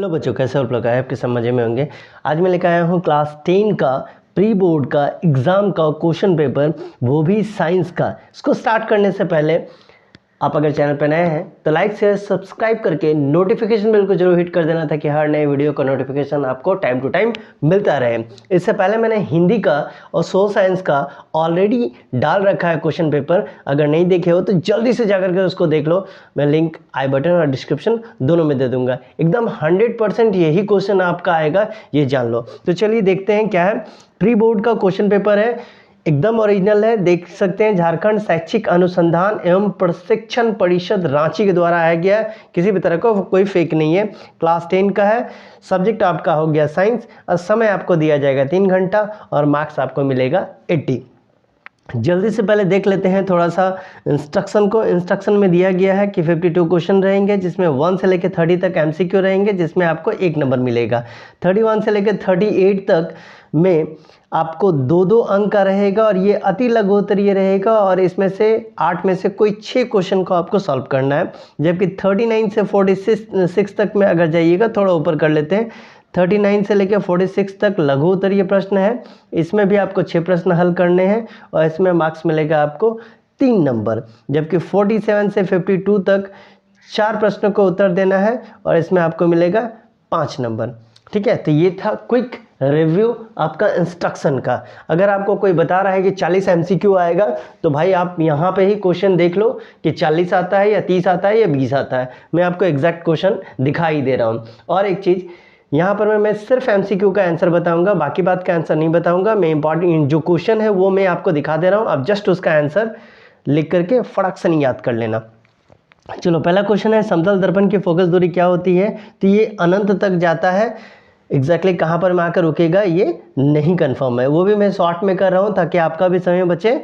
Hello बच्चों, कैसे हो आप लोग? आपके सब मज़े में होंगे। आज मैं लेकर आया हूँ क्लास 10 का प्री बोर्ड का एग्ज़ाम का क्वेश्चन पेपर, वो भी साइंस का। इसको स्टार्ट करने से पहले आप अगर चैनल पर नए हैं तो लाइक शेयर सब्सक्राइब करके नोटिफिकेशन बेल को जरूर हिट कर देना, ताकि हर नए वीडियो का नोटिफिकेशन आपको टाइम टू टाइम मिलता रहे। इससे पहले मैंने हिंदी का और सोशल साइंस का ऑलरेडी डाल रखा है क्वेश्चन पेपर। अगर नहीं देखे हो तो जल्दी से जाकर के उसको देख लो। मैं लिंक आई बटन और डिस्क्रिप्शन दोनों में दे दूंगा। एकदम 100% यही क्वेश्चन आपका आएगा, ये जान लो। तो चलिए देखते हैं क्या है। प्री बोर्ड का क्वेश्चन पेपर है, एकदम ओरिजिनल है, देख सकते हैं। झारखंड शैक्षिक अनुसंधान एवं प्रशिक्षण परिषद रांची के द्वारा आया गया है, किसी भी तरह का कोई फेक नहीं है। क्लास 10 का है, सब्जेक्ट आपका हो गया साइंस, और समय आपको दिया जाएगा 3 घंटा और मार्क्स आपको मिलेगा 80। जल्दी से पहले देख लेते हैं थोड़ा सा इंस्ट्रक्शन को। इंस्ट्रक्शन में दिया गया है कि 52 क्वेश्चन रहेंगे, जिसमें 1 से लेकर 30 तक एमसीक्यू रहेंगे, जिसमें आपको 1 नंबर मिलेगा। 31 से लेकर 38 तक में आपको 2-2 अंक का रहेगा, और ये अति लघुत्तरीय रहेगा, और इसमें से 8 में से कोई 6 क्वेश्चन को आपको सॉल्व करना है। जबकि 39 से 46 तक में अगर जाइएगा, थोड़ा ऊपर कर लेते हैं, 39 से लेकर 46 तक लघु उत्तरीय प्रश्न है। इसमें भी आपको 6 प्रश्न हल करने हैं, और इसमें मार्क्स मिलेगा आपको 3 नंबर। जबकि 47 से 52 तक 4 प्रश्नों को उत्तर देना है, और इसमें आपको मिलेगा 5 नंबर। ठीक है, तो ये था क्विक रिव्यू आपका इंस्ट्रक्शन का। अगर आपको कोई बता रहा है कि 40 एमसीक्यू आएगा, तो भाई आप यहाँ पे ही क्वेश्चन देख लो कि 40 आता है या 30 आता है या 20 आता है। मैं आपको एग्जैक्ट क्वेश्चन दिखाई दे रहा हूँ। और एक चीज़ यहाँ पर मैं सिर्फ एमसीक्यू का आंसर बताऊंगा, बाकी बात का आंसर नहीं बताऊंगा। मैं इंपॉर्टेंट जो क्वेश्चन है वो मैं आपको दिखा दे रहा हूँ, आप जस्ट उसका आंसर लिख करके फटाक से नहीं याद कर लेना। चलो, पहला क्वेश्चन है, समतल दर्पण की फोकस दूरी क्या होती है? तो ये अनंत तक जाता है। एग्जैक्टली कहाँ पर मैं आकर रुकेगा ये नहीं कंफर्म है, वो भी मैं शॉर्ट में कर रहा हूँ ताकि आपका भी समय बचे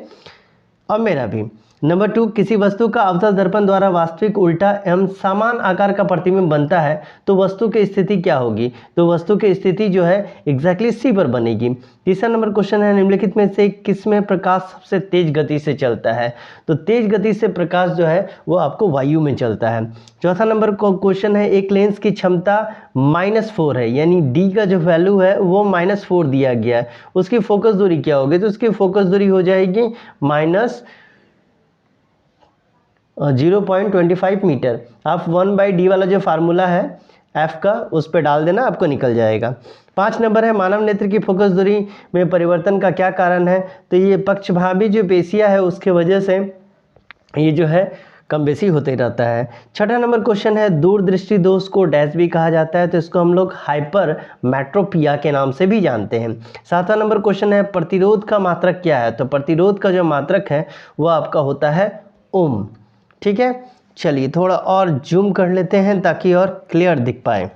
और मेरा भी। नंबर 2, किसी वस्तु का अवतल दर्पण द्वारा वास्तविक, उल्टा एवं समान आकार का प्रतिबिंब बनता है, तो वस्तु की स्थिति क्या होगी? तो वस्तु की स्थिति जो है एग्जैक्टली सी पर बनेगी। तीसरा नंबर क्वेश्चन है, निम्नलिखित में से किस में प्रकाश सबसे तेज गति से चलता है? तो तेज गति से प्रकाश जो है वो आपको वायु में चलता है। चौथा नंबर क्वेश्चन है, एक लेंस की क्षमता -4 है, यानी डी का जो वैल्यू है वो -4 दिया गया है, उसकी फोकस दूरी क्या होगी? तो उसकी फोकस दूरी हो जाएगी -0.25 मीटर। आप 1/d वाला जो फार्मूला है f का, उस पर डाल देना, आपको निकल जाएगा। 5 नंबर है, मानव नेत्र की फोकस दूरी में परिवर्तन का क्या कारण है? तो ये पक्षभावी जो पेशियां है उसके वजह से ये जो है कम बेसी होते रहता है। छठा नंबर क्वेश्चन है, दूरदृष्टि दोष को डैश भी कहा जाता है, तो इसको हम लोग हाइपर मेट्रोपिया के नाम से भी जानते हैं। सातवां नंबर क्वेश्चन है, प्रतिरोध का मात्रक क्या है? तो प्रतिरोध का जो मात्रक है वो आपका होता है ओम। ठीक है, चलिए थोड़ा और जूम कर लेते हैं ताकि और क्लियर दिख पाए।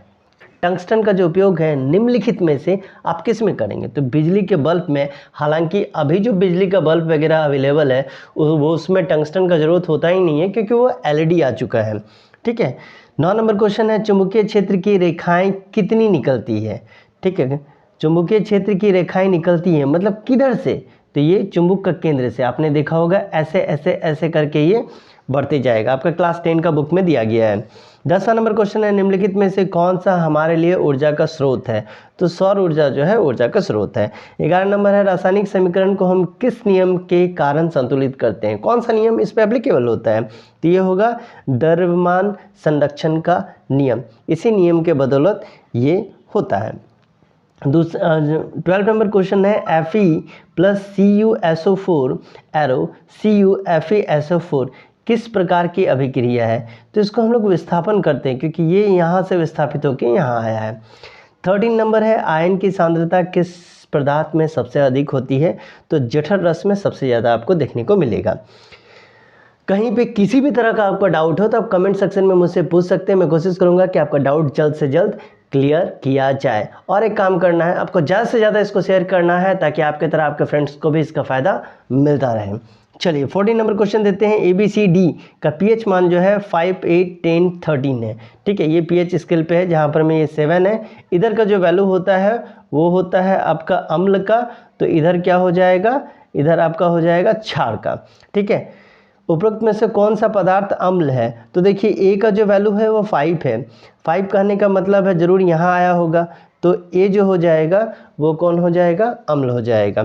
टंगस्टन का जो उपयोग है निम्नलिखित में से आप किस में करेंगे? तो बिजली के बल्ब में। हालांकि अभी जो बिजली का बल्ब वगैरह अवेलेबल है वो उसमें टंगस्टन का ज़रूरत होता ही नहीं है, क्योंकि वो एलईडी आ चुका है। ठीक है, 9 नंबर क्वेश्चन है, चुंबकीय क्षेत्र की रेखाएं कितनी निकलती है? ठीक है, चुंबकीय क्षेत्र की रेखाएं निकलती हैं मतलब किधर से? तो ये चुंबक का केंद्र से। आपने देखा होगा ऐसे ऐसे ऐसे करके ये बढ़ते जाएगा, आपका क्लास 10 का बुक में दिया गया है। 10वां नंबर क्वेश्चन है, निम्नलिखित में से कौन सा हमारे लिए ऊर्जा का स्रोत है? तो सौर ऊर्जा जो है ऊर्जा का स्रोत है। 11 नंबर है, रासायनिक समीकरण को हम किस नियम के कारण संतुलित करते हैं? कौन सा नियम इस पर एप्लीकेबल होता है? तो ये होगा द्रव्यमान संरक्षण का नियम। इसी नियम के बदौलत ये होता है। 12 नंबर क्वेश्चन है, Fe+CuSO4 एरो CuFeSO4 किस प्रकार की अभिक्रिया है? तो इसको हम लोग विस्थापन करते हैं, क्योंकि ये यहाँ से विस्थापित होकर यहाँ आया है। 13 नंबर है, आयन की सांद्रता किस पदार्थ में सबसे अधिक होती है? तो जठर रस में सबसे ज़्यादा आपको देखने को मिलेगा। कहीं पे किसी भी तरह का आपका डाउट हो तो आप कमेंट सेक्शन में मुझसे पूछ सकते हैं। मैं कोशिश करूंगा कि आपका डाउट जल्द से जल्द क्लियर किया जाए। और एक काम करना है, आपको ज़्यादा से ज़्यादा इसको शेयर करना है, ताकि आपके तरह आपके फ्रेंड्स को भी इसका फ़ायदा मिलता रहे। चलिए 14 नंबर क्वेश्चन देते हैं, ABCD का pH मान जो है 5, 8, 10, 13 है। ठीक है, ये pH स्केल पे है, जहाँ पर में ये 7 है। इधर का जो वैल्यू होता है वो होता है आपका अम्ल का, तो इधर क्या हो जाएगा? इधर आपका हो जाएगा क्षार का। ठीक है, उपरोक्त में से कौन सा पदार्थ अम्ल है? तो देखिए ए का जो वैल्यू है वो 5 है। 5 कहने का मतलब है जरूर यहाँ आया होगा, तो ए जो हो जाएगा वो कौन हो जाएगा? अम्ल हो जाएगा।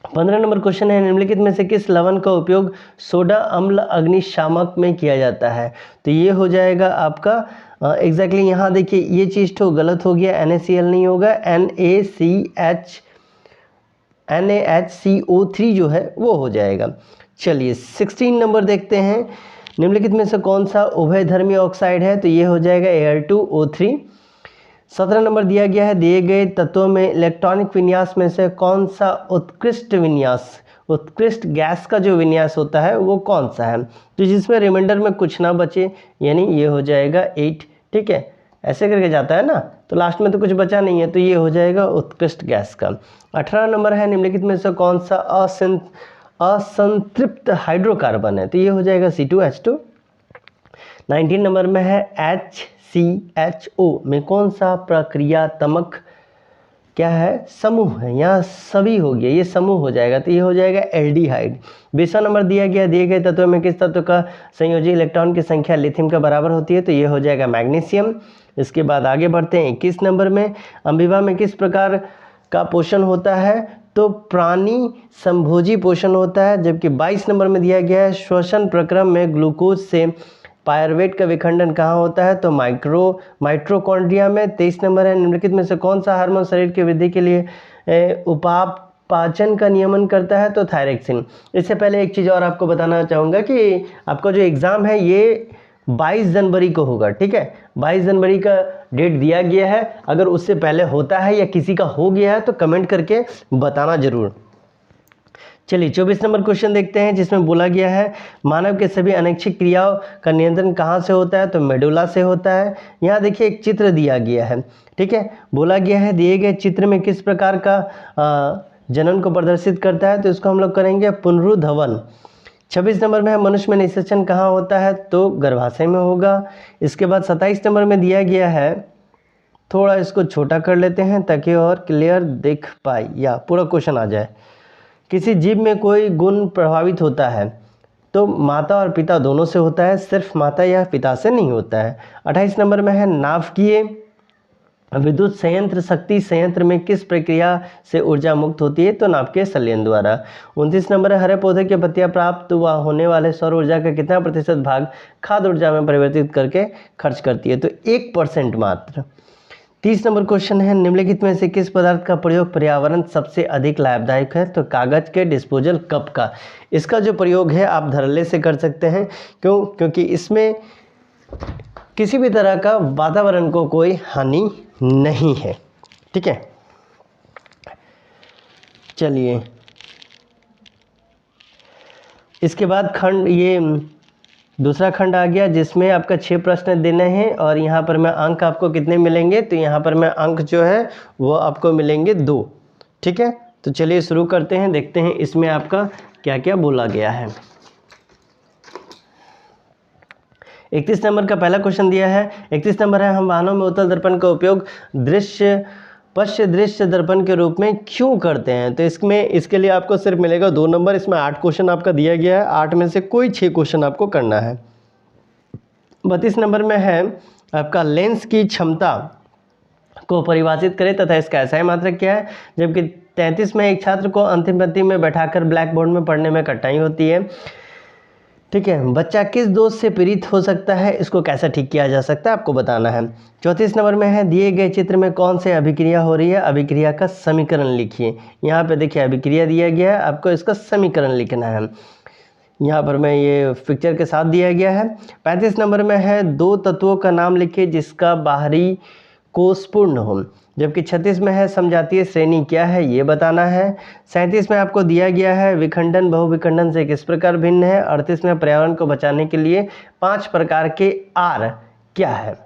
15 नंबर क्वेश्चन है, निम्नलिखित में से किस लवण का उपयोग सोडा अम्ल अग्निशामक में किया जाता है? तो ये हो जाएगा आपका एग्जैक्टली यहाँ देखिए ये चीज़ तो गलत हो गया, NaCl नहीं होगा, NaHCO3 जो है वो हो जाएगा। चलिए 16 नंबर देखते हैं, निम्नलिखित में से कौन सा उभयधर्मी ऑक्साइड है? तो ये हो जाएगा Al2O3। 17 नंबर दिया गया है, दिए गए तत्वों में इलेक्ट्रॉनिक विन्यास में से कौन सा उत्कृष्ट विन्यास, उत्कृष्ट गैस का जो विन्यास होता है वो कौन सा है? तो जिसमें रिमाइंडर में कुछ ना बचे, यानी ये हो जाएगा 8। ठीक है, ऐसे करके जाता है ना, तो लास्ट में तो कुछ बचा नहीं है, तो ये हो जाएगा उत्कृष्ट गैस का। 18 नंबर है, निम्नलिखित में से कौन सा असंतृप्त हाइड्रोकार्बन है? तो ये हो जाएगा C2H2। 19 नंबर में है HCHO में कौन सा प्रक्रियात्मक क्या है? समूह है, यहाँ सभी हो गया, ये समूह हो जाएगा, तो ये हो जाएगा एल्डिहाइड। 20वां नंबर दिया गया, दिए गए तत्वों में किस तत्व का संयोजी इलेक्ट्रॉन की संख्या लिथियम के बराबर होती है? तो ये हो जाएगा मैग्नीशियम। इसके बाद आगे बढ़ते हैं 21 नंबर में, अमीबा में किस प्रकार का पोषण होता है? तो प्राणी संभोजी पोषण होता है। जबकि 22 नंबर में दिया गया है, श्वसन प्रक्रम में ग्लूकोज से पायरवेट का विखंडन कहाँ होता है? तो माइट्रोकॉन्ड्रिया में। 23 नंबर है, निम्नलिखित में से कौन सा हार्मोन शरीर की वृद्धि के लिए उपापाचन का नियमन करता है? तो थायरक्सिन। इससे पहले एक चीज़ और आपको बताना चाहूँगा कि आपका जो एग्ज़ाम है ये 22 जनवरी को होगा। ठीक है, 22 जनवरी का डेट दिया गया है, अगर उससे पहले होता है या किसी का हो गया है तो कमेंट करके बताना जरूर। चलिए 24 नंबर क्वेश्चन देखते हैं, जिसमें बोला गया है मानव के सभी अनैच्छिक क्रियाओं का नियंत्रण कहाँ से होता है? तो मेडुला से होता है। यहाँ देखिए एक चित्र दिया गया है। ठीक है, बोला गया है दिए गए चित्र में किस प्रकार का जनन को प्रदर्शित करता है? तो इसको हम लोग करेंगे पुनरुद्भवन। 26 नंबर में है, मनुष्य में निषेचन कहाँ होता है? तो गर्भाशय में होगा। इसके बाद 27 नंबर में दिया गया है, थोड़ा इसको छोटा कर लेते हैं ताकि और क्लियर दिख पाए या पूरा क्वेश्चन आ जाए। किसी जीव में कोई गुण प्रभावित होता है तो माता और पिता दोनों से होता है, सिर्फ माता या पिता से नहीं होता है। 28 नंबर में है, नाभिकीय विद्युत संयंत्र शक्ति संयंत्र में किस प्रक्रिया से ऊर्जा मुक्त होती है? तो नाभिकीय संलयन द्वारा। 29 नंबर है, हरे पौधे के पत्तियां प्राप्त हुआ होने वाले सौर ऊर्जा का कितना प्रतिशत भाग खाद्य ऊर्जा में परिवर्तित करके खर्च करती है? तो 1% मात्र। 30 नंबर क्वेश्चन है, निम्नलिखित में से किस पदार्थ का प्रयोग पर्यावरण सबसे अधिक लाभदायक है? तो कागज के डिस्पोजल कप का। इसका जो प्रयोग है आप धड़ल्ले से कर सकते हैं, क्योंकि इसमें किसी भी तरह का वातावरण को कोई हानि नहीं है। ठीक है, चलिए इसके बाद खंड, ये दूसरा खंड आ गया जिसमें आपका 6 प्रश्न देने हैं और यहाँ पर मैं अंक आपको कितने मिलेंगे? तो यहाँ पर मैं अंक जो है वो आपको मिलेंगे 2। ठीक है, तो चलिए शुरू करते हैं, देखते हैं इसमें आपका क्या क्या बोला गया है। 31 नंबर का पहला क्वेश्चन दिया है। 31 नंबर है, हम वाहनों में उत्तल दर्पण का उपयोग पश्च दृश्य दर्पण के रूप में क्यों करते हैं? तो इसके लिए आपको सिर्फ मिलेगा 2 नंबर। इसमें 8 क्वेश्चन आपका दिया गया है, 8 में से कोई 6 क्वेश्चन आपको करना है। 32 नंबर में है आपका लेंस की क्षमता को परिभाषित करें तथा इसका SI मात्रक क्या है? जबकि 33 में एक छात्र को अंतिम पंक्ति में बैठाकर ब्लैक बोर्ड में पढ़ने में कठिनाई होती है। ठीक है, बच्चा किस दोष से पीड़ित हो सकता है? इसको कैसे ठीक किया जा सकता है आपको बताना है। 34 नंबर में है, दिए गए चित्र में कौन से अभिक्रिया हो रही है? अभिक्रिया का समीकरण लिखिए। यहाँ पे देखिए अभिक्रिया दिया गया है, आपको इसका समीकरण लिखना है। यहाँ पर मैं ये पिक्चर के साथ दिया गया है। 35 नंबर में है, 2 तत्वों का नाम लिखिए जिसका बाहरी कोष पूर्ण हो। जबकि 36 में है, समजातीय श्रेणी क्या है ये बताना है। 37 में आपको दिया गया है, विखंडन बहुविखंडन से किस प्रकार भिन्न है। 38 में पर्यावरण को बचाने के लिए 5 प्रकार के आर क्या है।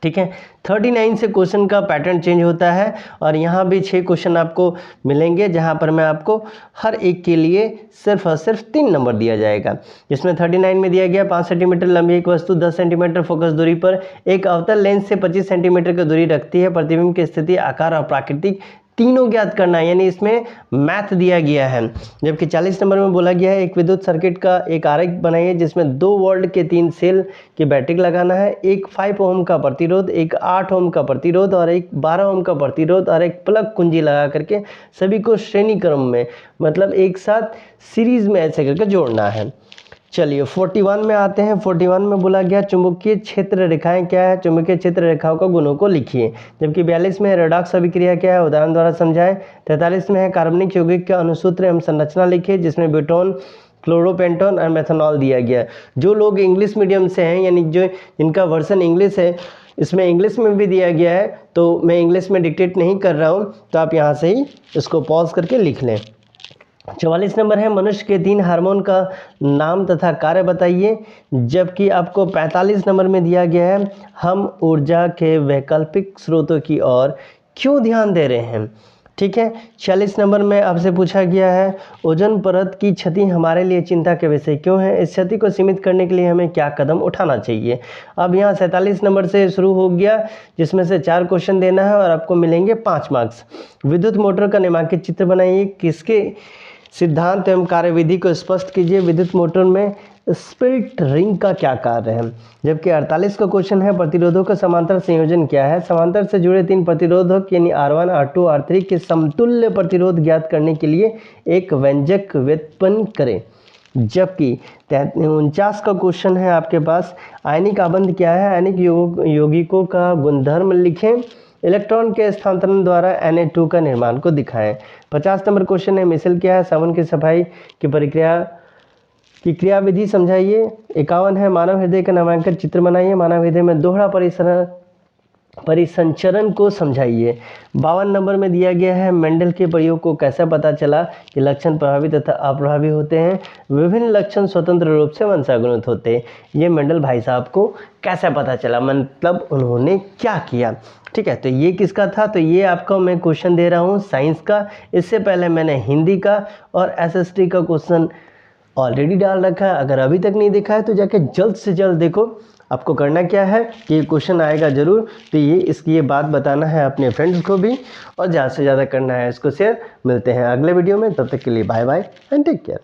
ठीक है, 39 से क्वेश्चन का पैटर्न चेंज होता है और यहाँ भी 6 क्वेश्चन आपको मिलेंगे, जहाँ पर मैं आपको हर एक के लिए सिर्फ और सिर्फ 3 नंबर दिया जाएगा। जिसमें 39 में दिया गया, 5 सेंटीमीटर लंबी एक वस्तु 10 सेंटीमीटर फोकस दूरी पर एक अवतल लेंस से 25 सेंटीमीटर की दूरी रखती है। प्रतिबिंब की स्थिति, आकार और प्राकृतिक तीनों ज्ञात करना है, यानी इसमें मैथ दिया गया है। जबकि 40 नंबर में बोला गया है एक विद्युत सर्किट का एक आरेख बनाइए जिसमें 2 वोल्ट के 3 सेल की बैटरी लगाना है, एक 5 ओम का प्रतिरोध, एक 8 ओम का प्रतिरोध और एक 12 ओम का प्रतिरोध और एक प्लग कुंजी लगा करके सभी को श्रेणी क्रम में मतलब एक साथ सीरीज में ऐसे करके जोड़ना है। चलिए 41 में आते हैं। 41 में बोला गया चुंबकीय क्षेत्र रेखाएं क्या है, चुंबकीय क्षेत्र रेखाओं का गुणों को लिखिए। जबकि 42 में रेडॉक्स अभिक्रिया क्या है, उदाहरण द्वारा समझाएं। 43 में है कार्बनिक यौगिक का अनुसूत्र एवं संरचना लिखिए जिसमें ब्यूटोन, क्लोरोपेंटोन और मेथनॉल दिया गया है। जो लोग इंग्लिश मीडियम से हैं यानी जो जिनका वर्जन इंग्लिश है, इसमें इंग्लिश में भी दिया गया है, तो मैं इंग्लिश में डिक्टेट नहीं कर रहा हूँ, तो आप यहाँ से ही इसको पॉज करके लिख लें। 44 नंबर है मनुष्य के 3 हार्मोन का नाम तथा कार्य बताइए। जबकि आपको 45 नंबर में दिया गया है हम ऊर्जा के वैकल्पिक स्रोतों की ओर क्यों ध्यान दे रहे हैं। ठीक है। 46 नंबर में आपसे पूछा गया है ओजोन परत की क्षति हमारे लिए चिंता के विषय क्यों है, इस क्षति को सीमित करने के लिए हमें क्या कदम उठाना चाहिए। अब यहाँ 47 नंबर से शुरू हो गया जिसमें से 4 क्वेश्चन देना है और आपको मिलेंगे 5 मार्क्स। विद्युत मोटर का नामांकित चित्र बनाइए, किसके सिद्धांत एवं कार्यविधि को स्पष्ट कीजिए, विद्युत मोटर में स्पिल्ट रिंग का क्या कार्य है। जबकि 48 का क्वेश्चन है प्रतिरोधों का समांतर संयोजन क्या है, समांतर से जुड़े 3 प्रतिरोधक यानी R1, R2, R3 के समतुल्य प्रतिरोध ज्ञात करने के लिए एक व्यंजक व्युत्पन्न करें। जबकि 49 का क्वेश्चन है आपके पास आयनिक आबंध क्या है, आयनिक यौगिकों का गुणधर्म लिखें, इलेक्ट्रॉन के स्थानांतरण द्वारा Na2 का निर्माण को दिखाएं। 50 नंबर क्वेश्चन है मिसल क्या है, साबुन की सफाई की प्रक्रिया की क्रियाविधि समझाइए। 51 है मानव हृदय का नामांकित चित्र बनाइए, मानव हृदय में दोहरा परिसंचरण को समझाइए। 52 नंबर में दिया गया है मेंडल के प्रयोग को कैसे पता चला कि लक्षण प्रभावी तथा अप्रभावी होते हैं, विभिन्न लक्षण स्वतंत्र रूप से वंशानुगत होते हैं। ये मेंडल भाई साहब को कैसे पता चला, मतलब उन्होंने क्या किया। ठीक है, तो ये किसका था, तो ये आपका मैं क्वेश्चन दे रहा हूँ साइंस का। इससे पहले मैंने हिंदी का और SST का क्वेश्चन ऑलरेडी डाल रखा है, अगर अभी तक नहीं देखा है तो जाके जल्द से जल्द देखो। आपको करना क्या है कि ये क्वेश्चन आएगा ज़रूर, तो इसकी ये बात बताना है अपने फ्रेंड्स को भी और ज़्यादा से ज़्यादा करना है इसको शेयर। मिलते हैं अगले वीडियो में, तब तक के लिए bye bye and take care.